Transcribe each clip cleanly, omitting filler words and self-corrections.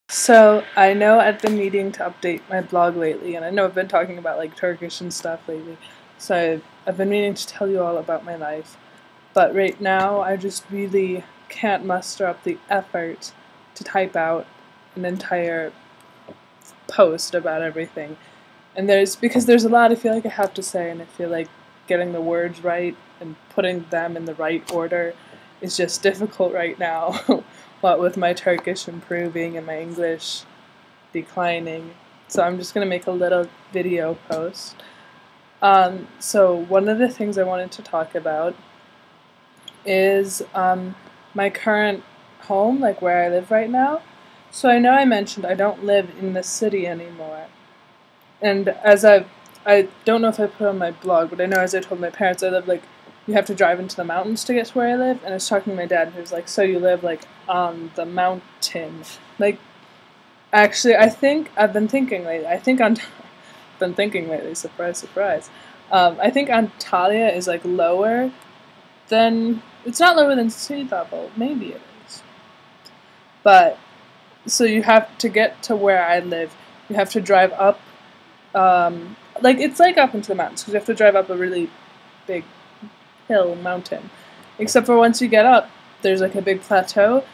So I know I've been needing to update my blog lately, and I know I've been talking about like Turkish and stuff lately. So I've been meaning to tell you all about my life, but right now I just really can't muster up the effort to type out an entire post about everything. And there's a lot I feel like I have to say, and I feel like getting the words right and putting them in the right order is just difficult right now. What with my Turkish improving and my English declining. So I'm just going to make a little video post. So one of the things I wanted to talk about is my current home, like where I live right now. So I know I mentioned I don't live in the city anymore. And I don't know if I put on my blog, but I know as I told my parents, I live like, you have to drive into the mountains to get to where I live. And I was talking to my dad, who was like, so you live like on the mountain. Like, actually, I think I've been thinking lately, surprise, surprise. I think Antalya is like lower than, it's not lower than sea level, maybe it is. But, so you have to get to where I live, you have to drive up like it's like up into the mountains because you have to drive up a really big mountain. Except for once you get up, there's like a big plateau,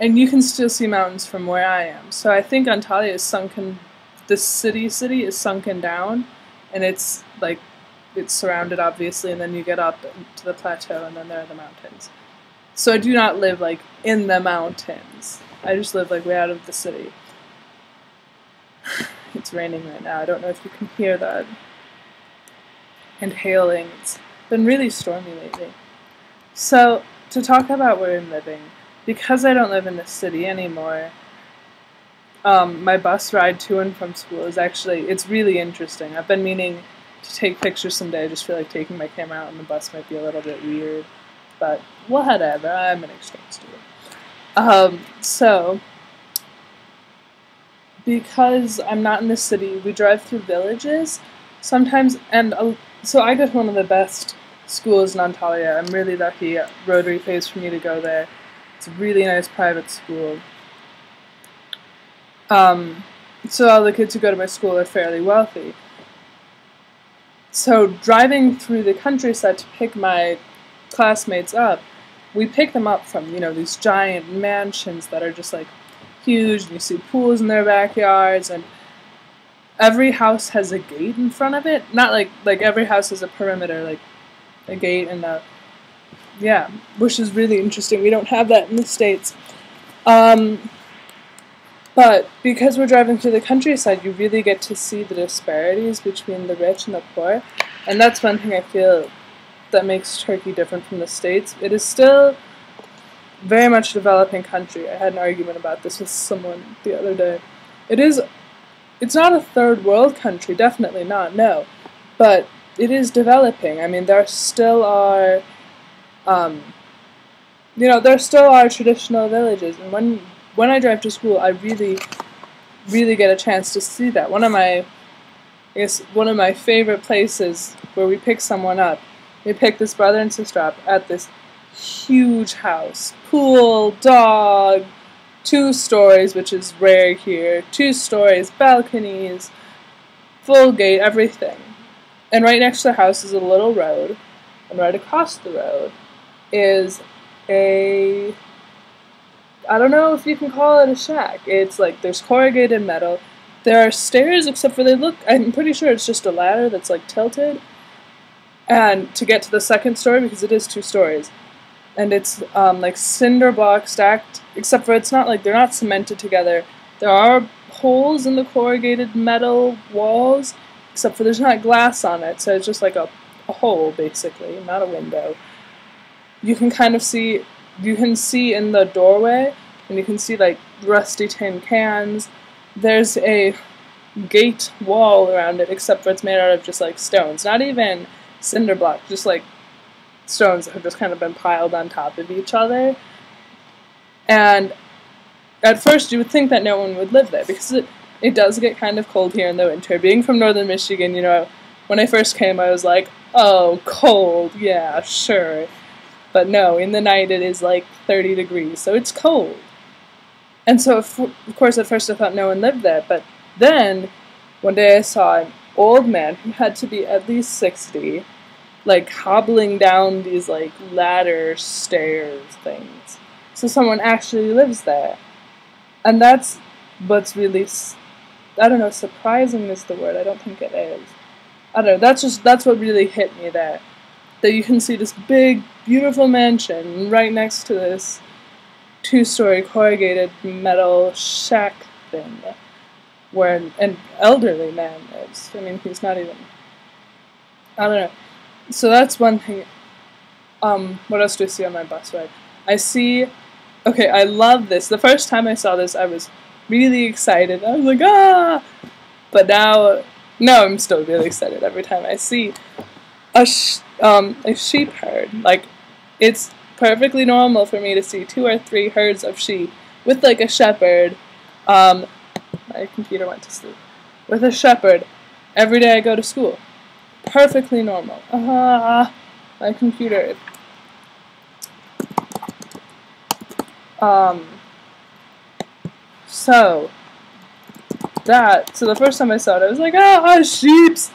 and you can still see mountains from where I am. So I think Antalya is sunken. The city is sunken down, and it's like it's surrounded obviously, and then you get up to the plateau, and then there are the mountains. So I do not live like in the mountains. I just live like way out of the city. It's raining right now. I don't know if you can hear that. And hailing. It's been really stormy lately. So, to talk about where I'm living, because I don't live in the city anymore, my bus ride to and from school is it's really interesting. I've been meaning to take pictures someday. I just feel like taking my camera out on the bus might be a little bit weird. But, whatever. I'm an exchange student. So, because I'm not in the city, we drive through villages sometimes, and so I go to one of the best schools in Antalya. I'm really lucky. Rotary pays for me to go there. It's a really nice private school. So all the kids who go to my school are fairly wealthy. So driving through the countryside to pick my classmates up, we pick them up from, these giant mansions that are just like huge, and you see pools in their backyards, and every house has a gate in front of it. Not like every house has a perimeter, like a gate and which is really interesting. We don't have that in the States. But because we're driving through the countryside, you really get to see the disparities between the rich and the poor, and that's one thing I feel that makes Turkey different from the States. It is still very much a developing country. I had an argument about this with someone the other day. It's not a third world country, definitely not, no. But it is developing. I mean, there still are, there still are traditional villages. And when I drive to school, I really, really get a chance to see that. One of my favorite places where we pick someone up, we pick this brother and sister up at this huge house, pool, dog, 2 stories, which is rare here, 2 stories, balconies, full gate, everything. And right next to the house is a little road, and right across the road is I don't know if you can call it a shack. It's like there's corrugated metal. There are stairs, except for I'm pretty sure it's just a ladder that's like tilted, and to get to the second story, because it is 2 stories. And it's like cinder block stacked, except for it's not like they're not cemented together. There are holes in the corrugated metal walls, except for there's not glass on it, so it's just like a hole, basically, not a window. You can see in the doorway, and you can see like rusty tin cans. There's a gate wall around it, except for it's made out of just like stones, not even cinder block, just like stones that have just kind of been piled on top of each other. And at first you would think that no one would live there, because it does get kind of cold here in the winter. Being from northern Michigan, when I first came I was like, oh, cold, yeah, sure. But no, in the night it is like 30 degrees, so it's cold. And so, of course, at first I thought no one lived there, but then one day I saw an old man who had to be at least 60, like hobbling down these like ladder stairs things. So someone actually lives there. And that's what's really, I don't know, surprising is the word. I don't think it is. I don't know, that's what really hit me there. That you can see this big, beautiful mansion right next to this 2-story corrugated metal shack thing where an elderly man lives. I mean, he's not even, I don't know. So that's one thing. What else do I see on my bus ride? I see, okay, I love this. The first time I saw this, I was really excited. I was like, ah! But now I'm still really excited every time I see a sheep herd. Like, it's perfectly normal for me to see 2 or 3 herds of sheep with like a shepherd. My computer went to sleep. With a shepherd every day I go to school. Perfectly normal. My computer. So the first time I saw it, I was like, sheeps!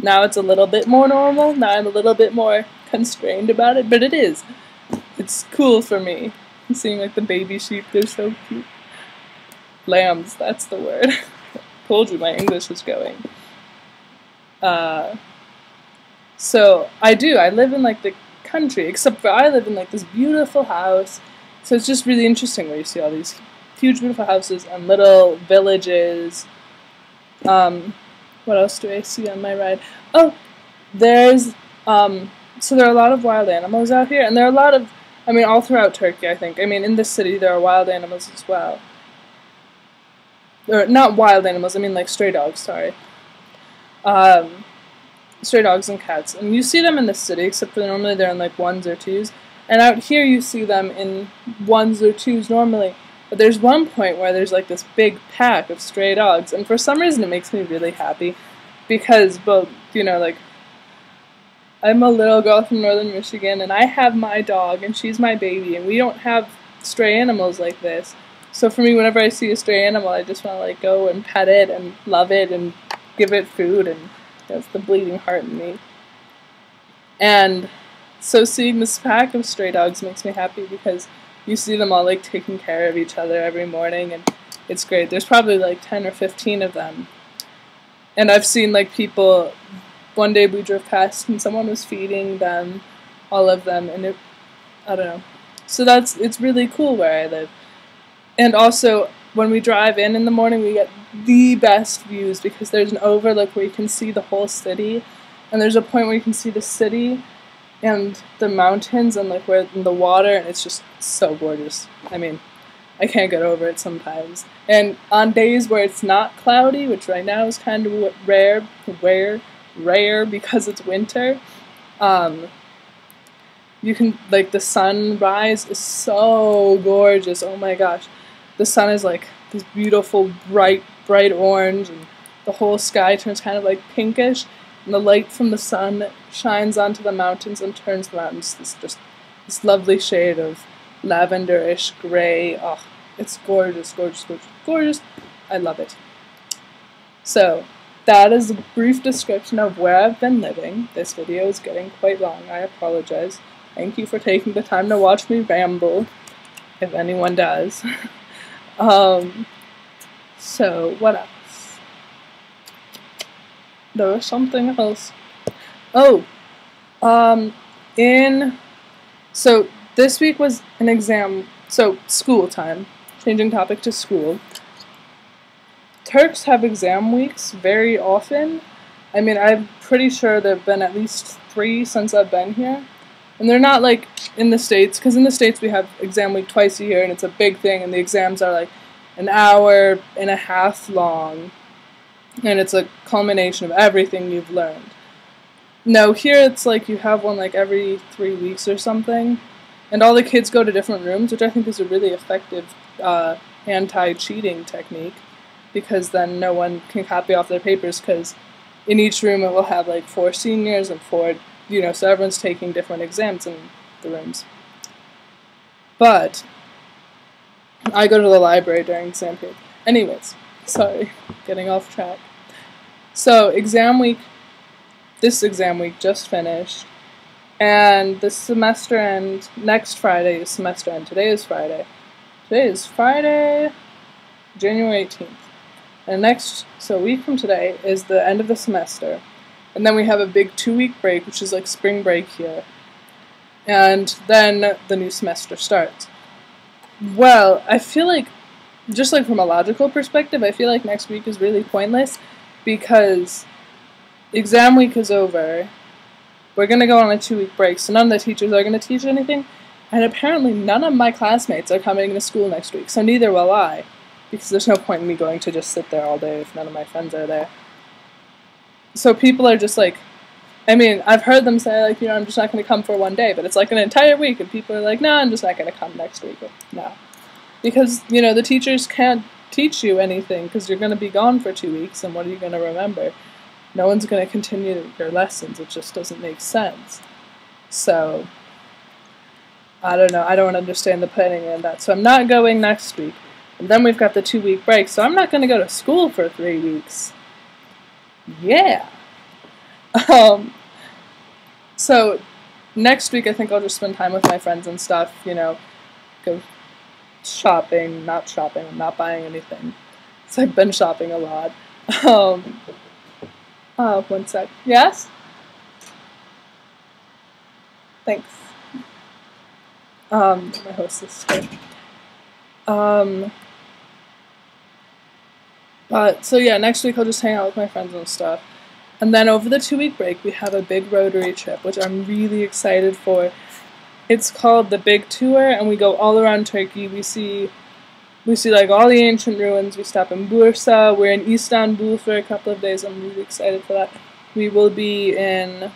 Now it's a little bit more normal. Now I'm a little bit more constrained about it, but it is. It's cool for me. Seeing like the baby sheep, they're so cute. Lambs, that's the word. Told you my English was going. So I live in like the country, except for I live in like this beautiful house. So it's just really interesting where you see all these huge beautiful houses and little villages. What else do I see on my ride? Oh, there's, so there are a lot of wild animals out here, and there are a lot of, I mean, all throughout Turkey, I think. I mean, in this city there are wild animals as well. Or, not wild animals, I mean like stray dogs, sorry. Stray dogs and cats. And you see them in the city, except for normally they're in like 1s or 2s. And out here you see them in 1s or 2s normally. But there's one point where there's like this big pack of stray dogs, and for some reason it makes me really happy, because, well, you know, like, I'm a little girl from northern Michigan, and I have my dog, and she's my baby, and we don't have stray animals like this. So for me, whenever I see a stray animal, I just want to like go and pet it and love it and give it food, and that's the bleeding heart in me. And so seeing this pack of stray dogs makes me happy, because you see them all like taking care of each other every morning, and it's great. There's probably like 10 or 15 of them. And I've seen like people, one day we drove past and someone was feeding them, all of them, and I don't know. So it's really cool where I live. And also, when we drive in the morning, we get the best views, because there's an overlook where you can see the whole city, and there's a point where you can see the city and the mountains and like where in the water, and it's just so gorgeous. I mean, I can't get over it sometimes. And on days where it's not cloudy, which right now is kind of rare because it's winter, you can, like, the sunrise is so gorgeous. Oh my gosh. The sun is like this beautiful bright orange, and the whole sky turns kind of like pinkish, and the light from the sun shines onto the mountains and turns the mountains this lovely shade of lavenderish gray. Oh, it's gorgeous, gorgeous, gorgeous, gorgeous. I love it. So, that is a brief description of where I've been living. This video is getting quite long. I apologize. Thank you for taking the time to watch me ramble, if anyone does. So, what else? There was something else. Oh, so this week was an exam, so school time, changing topic to school. Turks have exam weeks very often. I mean, I'm pretty sure there have been at least 3 since I've been here. And they're not like in the States, because in the States we have exam week twice a year, and it's a big thing, and the exams are like an hour and a half long. And it's a culmination of everything you've learned. No, here it's like you have one like every 3 weeks or something. And all the kids go to different rooms, which I think is a really effective anti-cheating technique. Because then no one can copy off their papers, because in each room it will have like 4 seniors and 4, so everyone's taking different exams in the rooms. But I go to the library during exam period. Anyways, sorry, getting off track. So this exam week just finished, and the semester end, next Friday is semester end. Today is Friday, January 18th. And so a week from today is the end of the semester. And then we have a big 2-week break, which is like spring break here. And then the new semester starts. Well, I feel like, just like from a logical perspective, I feel like next week is really pointless because exam week is over. We're going to go on a 2-week break, so none of the teachers are going to teach anything. And apparently none of my classmates are coming to school next week, so neither will I. Because there's no point in me going to just sit there all day if none of my friends are there. So people are just like, I mean, I've heard them say, like, I'm just not going to come for one day, but it's like an entire week, and people are like, no, I'm just not going to come next week. No. Because, the teachers can't teach you anything because you're going to be gone for 2 weeks, and what are you going to remember? No one's going to continue your lessons. It just doesn't make sense. So, I don't know. I don't understand the planning in that. So I'm not going next week. And then we've got the 2-week break, so I'm not going to go to school for 3 weeks. Yeah. So next week I think I'll just spend time with my friends and stuff, go shopping, I'm not buying anything. So I've been shopping a lot. One sec. Yes? Thanks. My hostess here. So yeah, next week I'll just hang out with my friends and stuff. And then over the 2-week break, we have a big Rotary trip, which I'm really excited for. It's called the Big Tour, and we go all around Turkey. We see like all the ancient ruins. We stop in Bursa. We're in Istanbul for a couple of days. I'm really excited for that. We will be in,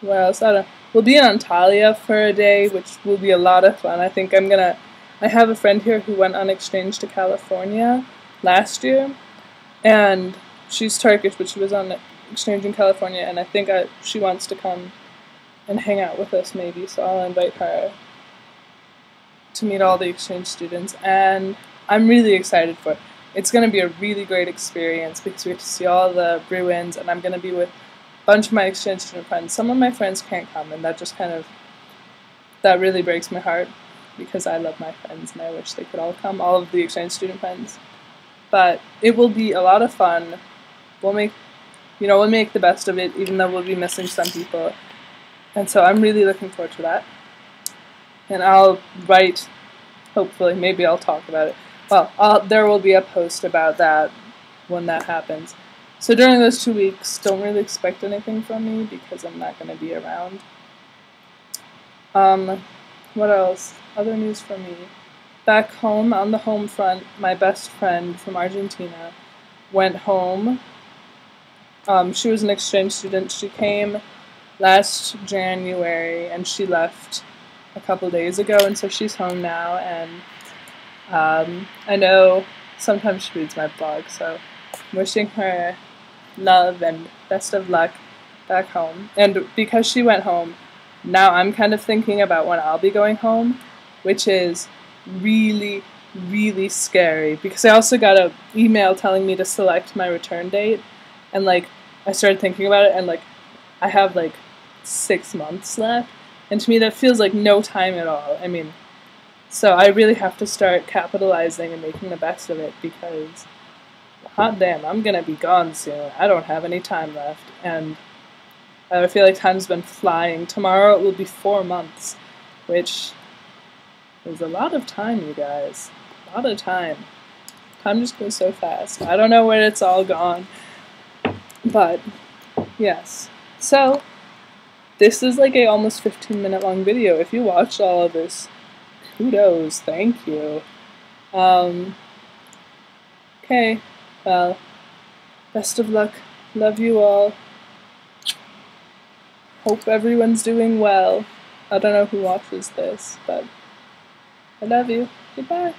where else? We'll be in Antalya for a day, which will be a lot of fun. I have a friend here who went on exchange to California last year, and she's Turkish, but she was on exchange in California, and I think she wants to come and hang out with us maybe, so I'll invite her to meet all the exchange students, and I'm really excited for it. It's going to be a really great experience because we get to see all the ruins, and I'm going to be with a bunch of my exchange student friends. Some of my friends can't come, and that really breaks my heart because I love my friends and I wish they could all come, all of the exchange student friends. But it will be a lot of fun. We'll make the best of it, even though we'll be missing some people. And so I'm really looking forward to that. And I'll write, hopefully, maybe I'll talk about it. Well, there will be a post about that when that happens. So during those 2 weeks, don't really expect anything from me because I'm not going to be around. What else? Other news from me. Back home, on the home front, my best friend from Argentina went home. She was an exchange student. She came last January, and she left a couple days ago, and so she's home now, and I know sometimes she reads my blog, so I'm wishing her love and best of luck back home. And because she went home, now I'm kind of thinking about when I'll be going home, which is really, really scary, because I also got an email telling me to select my return date, and I started thinking about it, and I have 6 months left, and to me that feels like no time at all. I mean, so I really have to start capitalizing and making the best of it, because hot damn, I'm gonna be gone soon. I don't have any time left, and I feel like time's been flying. Tomorrow it will be 4 months, which is a lot of time, you guys. A lot of time. Time just goes so fast. I don't know where it's all gone. But, yes. So, this is a almost 15-minute long video. If you watched all of this, kudos. Thank you. Okay. Well, best of luck. Love you all. Hope everyone's doing well. I don't know who watches this, but I love you. Goodbye.